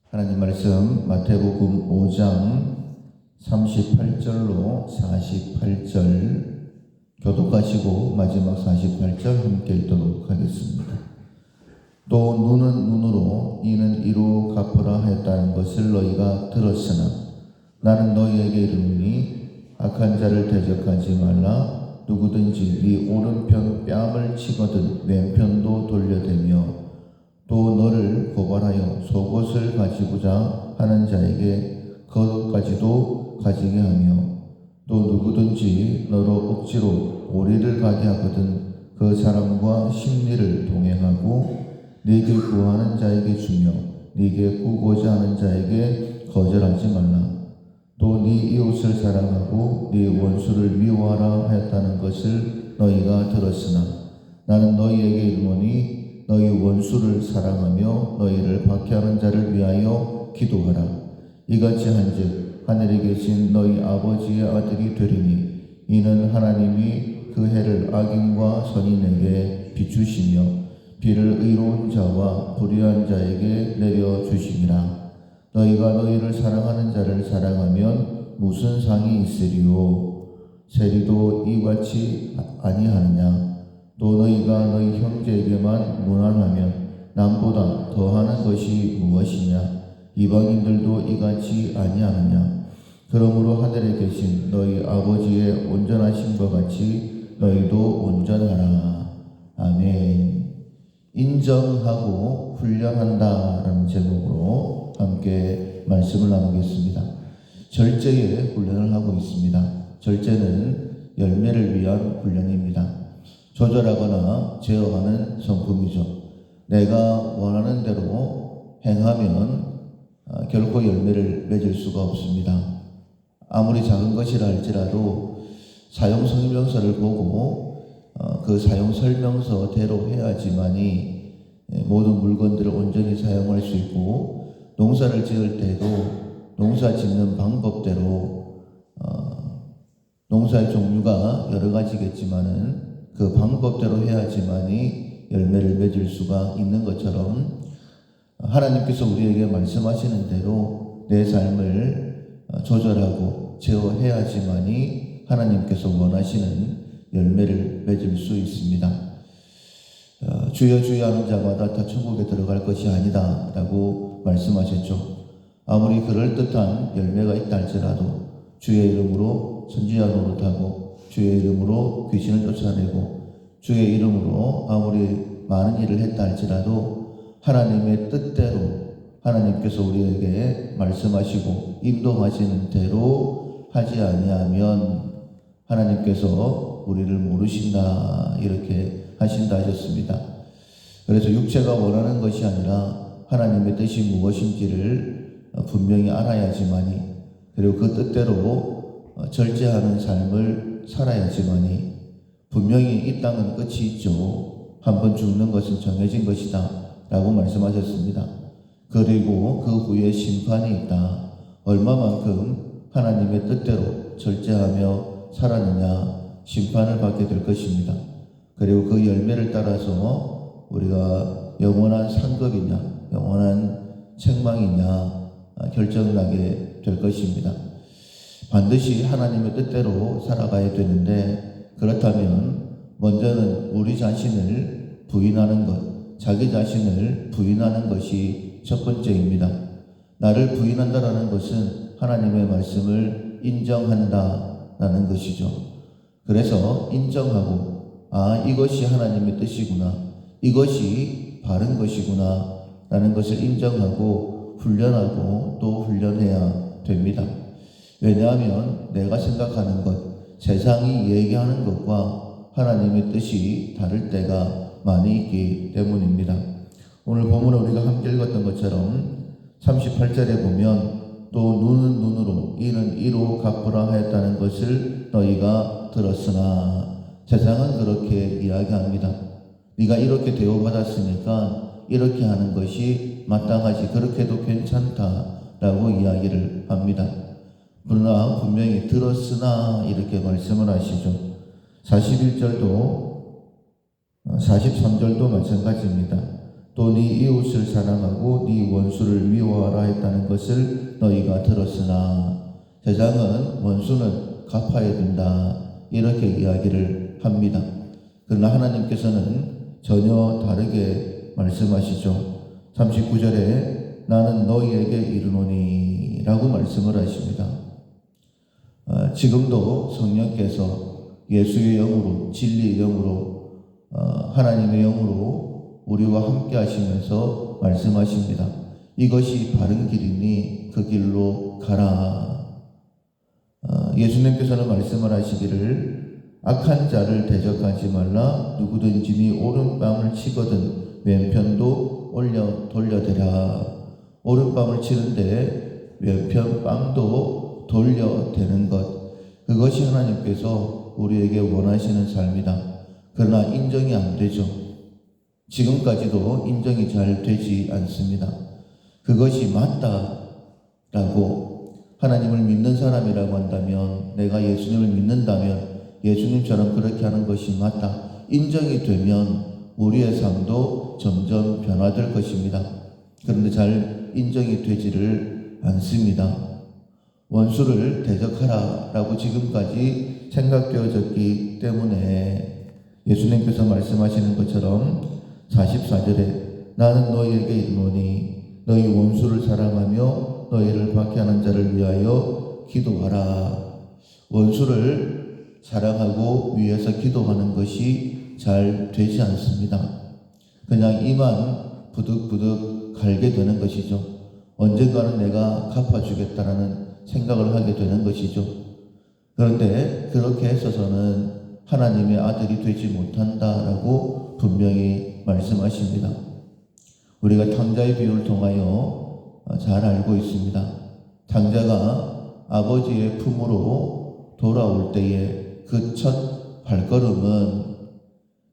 하나님 말씀 마태복음 5장 38절로 48절 교독하시고 마지막 48절 함께 읽도록 하겠습니다. 또 눈은 눈으로 이는 이로 갚으라 하였다는 것을 너희가 들었으나 나는 너희에게 이르노니 악한 자를 대적하지 말라. 누구든지 네 오른편 뺨을 치거든 왼편도 돌려대며 또 너를 고발하여 속옷을 가지고자 하는 자에게 겉옷까지도 가지게 하며 또 누구든지 너로 억지로 오리를 가게 하거든 그 사람과 심리를 동행하고 네게 구하는 자에게 주며 네게 구고자 하는 자에게 거절하지 말라. 또 네 이웃을 사랑하고 네 원수를 미워하라 하였다는 것을 너희가 들었으나 나는 너희에게 이르노니 너희 원수를 사랑하며 너희를 박해하는 자를 위하여 기도하라. 이같이 한즉 하늘에 계신 너희 아버지의 아들이 되리니 이는 하나님이 그 해를 악인과 선인에게 비추시며 비를 의로운 자와 불의한 자에게 내려주심이라. 너희가 너희를 사랑하는 자를 사랑하면 무슨 상이 있으리요? 세리도 이같이 아니하느냐? 또 너희가 너희 형제에게만 무난하면 남보다 더하는 것이 무엇이냐? 이방인들도 이같이 아니하느냐? 그러므로 하늘에 계신 너희 아버지의 온전하심과 같이 너희도 온전하라. 아멘. 인정하고 훈련한다라는 제목으로 함께 말씀을 나누겠습니다. 절제의 훈련을 하고 있습니다. 절제는 열매를 위한 훈련입니다. 조절하거나 제어하는 성품이죠. 내가 원하는 대로 행하면 결코 열매를 맺을 수가 없습니다. 아무리 작은 것이라 할지라도 사용 설명서를 보고 그 사용 설명서대로 해야지만이 모든 물건들을 온전히 사용할 수 있고 농사를 지을 때도 농사 짓는 방법대로 농사의 종류가 여러 가지겠지만은 그 방법대로 해야지만이 열매를 맺을 수가 있는 것처럼 하나님께서 우리에게 말씀하시는 대로 내 삶을 조절하고 제어해야지만이 하나님께서 원하시는 열매를 맺을 수 있습니다. 주여 주여 하는 자마다 다 천국에 들어갈 것이 아니다 라고 말씀하셨죠. 아무리 그럴듯한 열매가 있다 할지라도 주의 이름으로 선지자 노릇하고 주의 이름으로 귀신을 쫓아내고 주의 이름으로 아무리 많은 일을 했다 할지라도 하나님의 뜻대로 하나님께서 우리에게 말씀하시고 인도하시는 대로 하지 아니하면 하나님께서 우리를 모르신다 이렇게 하신다 하셨습니다. 그래서 육체가 원하는 것이 아니라 하나님의 뜻이 무엇인지를 분명히 알아야지만이 그리고 그 뜻대로 절제하는 삶을 살아야지만이 분명히 이 땅은 끝이 있죠. 한번 죽는 것은 정해진 것이다 라고 말씀하셨습니다. 그리고 그 후에 심판이 있다. 얼마만큼 하나님의 뜻대로 절제하며 살았느냐 심판을 받게 될 것입니다. 그리고 그 열매를 따라서 우리가 영원한 상급이냐 영원한 책망이냐 결정나게 될 것입니다. 반드시 하나님의 뜻대로 살아가야 되는데 그렇다면 먼저는 우리 자신을 부인하는 것, 자기 자신을 부인하는 것이 첫 번째입니다. 나를 부인한다라는 것은 하나님의 말씀을 인정한다라는 것이죠. 그래서 인정하고 이것이 하나님의 뜻이구나. 이것이 바른 것이구나. 라는 것을 인정하고 훈련하고 또 훈련해야 됩니다. 왜냐하면 내가 생각하는 것, 세상이 얘기하는 것과 하나님의 뜻이 다를 때가 많이 있기 때문입니다. 오늘 본문을 우리가 함께 읽었던 것처럼 38절에 보면 또 눈은 눈으로 이는 이로 갚으라 하였다는 것을 너희가 들었으나 세상은 그렇게 이야기합니다. 네가 이렇게 대우받았으니까 이렇게 하는 것이 마땅하지 그렇게도 괜찮다라고 이야기를 합니다. 그러나 분명히 들었으나 이렇게 말씀을 하시죠. 41절도 43절도 마찬가지입니다. 또 네 이웃을 사랑하고 네 원수를 미워하라 했다는 것을 너희가 들었으나 제장은 원수는 갚아야 된다 이렇게 이야기를 합니다. 그러나 하나님께서는 전혀 다르게 말씀하시죠. 39절에 나는 너희에게 이르노니 라고 말씀을 하십니다. 지금도 성령께서 예수의 영으로 진리의 영으로 하나님의 영으로 우리와 함께 하시면서 말씀하십니다. 이것이 바른 길이니 그 길로 가라. 예수님께서는 말씀을 하시기를 악한 자를 대적하지 말라. 누구든지 네 오른뺨을 치거든 왼편도 돌려대라. 오른뺨을 치는데 왼편 뺨도 돌려대는 것, 그것이 하나님께서 우리에게 원하시는 삶이다. 그러나 인정이 안 되죠. 지금까지도 인정이 잘 되지 않습니다. 그것이 맞다라고 하나님을 믿는 사람이라고 한다면, 내가 예수님을 믿는다면 예수님처럼 그렇게 하는 것이 맞다. 인정이 되면 우리의 삶도 점점 변화될 것입니다. 그런데 잘 인정이 되지를 않습니다. 원수를 대적하라 라고 지금까지 생각되어졌기 때문에 예수님께서 말씀하시는 것처럼 44절에 나는 너희에게 이르노니 너희 원수를 사랑하며 너희를 박해하는 자를 위하여 기도하라. 원수를 사랑하고 위해서 기도하는 것이 잘 되지 않습니다. 그냥 이만 부득부득 갈게 되는 것이죠. 언젠가는 내가 갚아주겠다라는 생각을 하게 되는 것이죠. 그런데 그렇게 했어서는 하나님의 아들이 되지 못한다라고 분명히 말씀하십니다. 우리가 탕자의 비유를 통하여 잘 알고 있습니다. 탕자가 아버지의 품으로 돌아올 때에 그 첫 발걸음은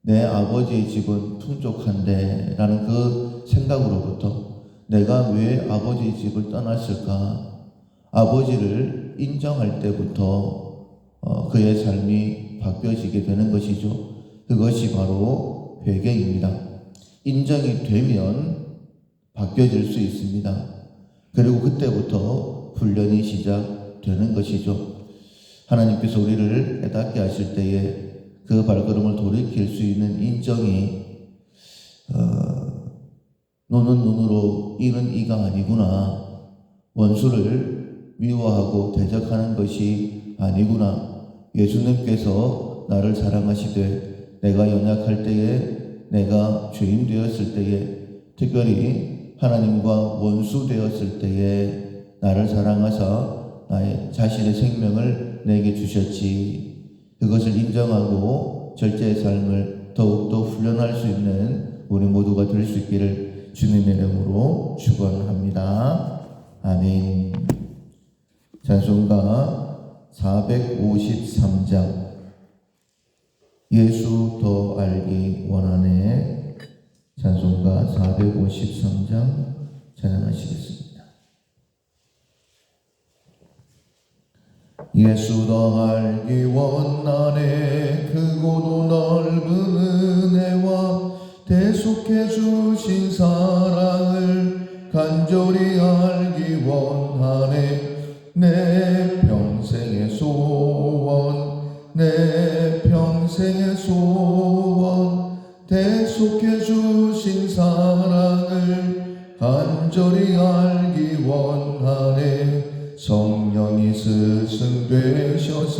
내 아버지의 집은 풍족한데 라는 그 생각으로부터 내가 왜 아버지의 집을 떠났을까? 아버지를 인정할 때부터 그의 삶이 바뀌어지게 되는 것이죠. 그것이 바로 회개입니다. 인정이 되면 바뀌어질 수 있습니다. 그리고 그때부터 훈련이 시작되는 것이죠. 하나님께서 우리를 깨닫게 하실 때에 그 발걸음을 돌이킬 수 있는 인정이 눈은 눈으로 이는 이가 아니구나. 원수를 미워하고 대적하는 것이 아니구나. 예수님께서 나를 사랑하시되 내가 연약할 때에, 내가 죄인 되었을 때에, 특별히 하나님과 원수 되었을 때에 나를 사랑하사 나의 자신의 생명을 내게 주셨지. 그것을 인정하고 절제의 삶을 더욱더 훈련할 수 있는 우리 모두가 될 수 있기를 주님의 이름으로 축원합니다. 아멘. 찬송가 453장 예수 더 알기 원하네. 찬송가 453장 찬양하시겠습니다. 예수 더 알기 원하네. 크고도 넓은 은혜와 대속해 주신 사랑을 간절히 알기 원하네. 내 평생의 소원, 내 평생의 소원, 대속해 주신 사랑을 간절히 알기 원하네. 성령이 스승되셔서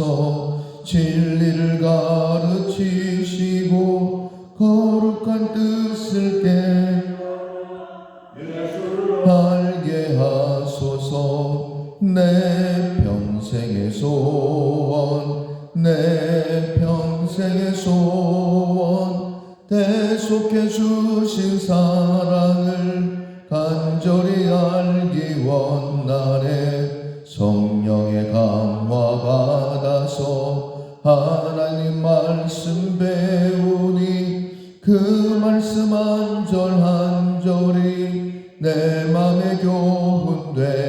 진리를 가르치시고 거룩한 뜻을 알게 하소서. 내 평생의 소원, 내 평생의 소원, 대속해 주신 사랑을 간절히 알기 원하네. 성령의 감화 받아서 하나님 말씀 배우니 그 말씀 한 절 한 절이 내 맘에 교훈되도다.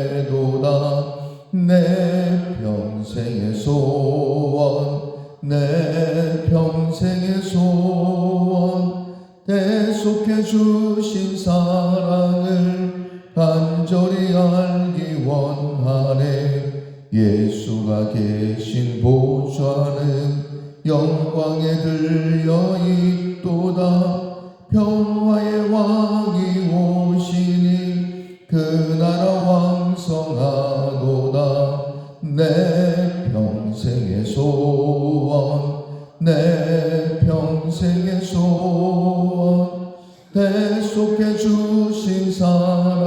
내 평생의 소원, 내 평생의 소원, 대속해 주신 사랑을 간절히 알기 원하네. 예수가 계신 보좌는 영광에 들려 있도다. 평화의 왕이 오시니 그 나라 왕성하도다. 내 평생의 소원, 내 평생의 소원, 대속해 주신 사랑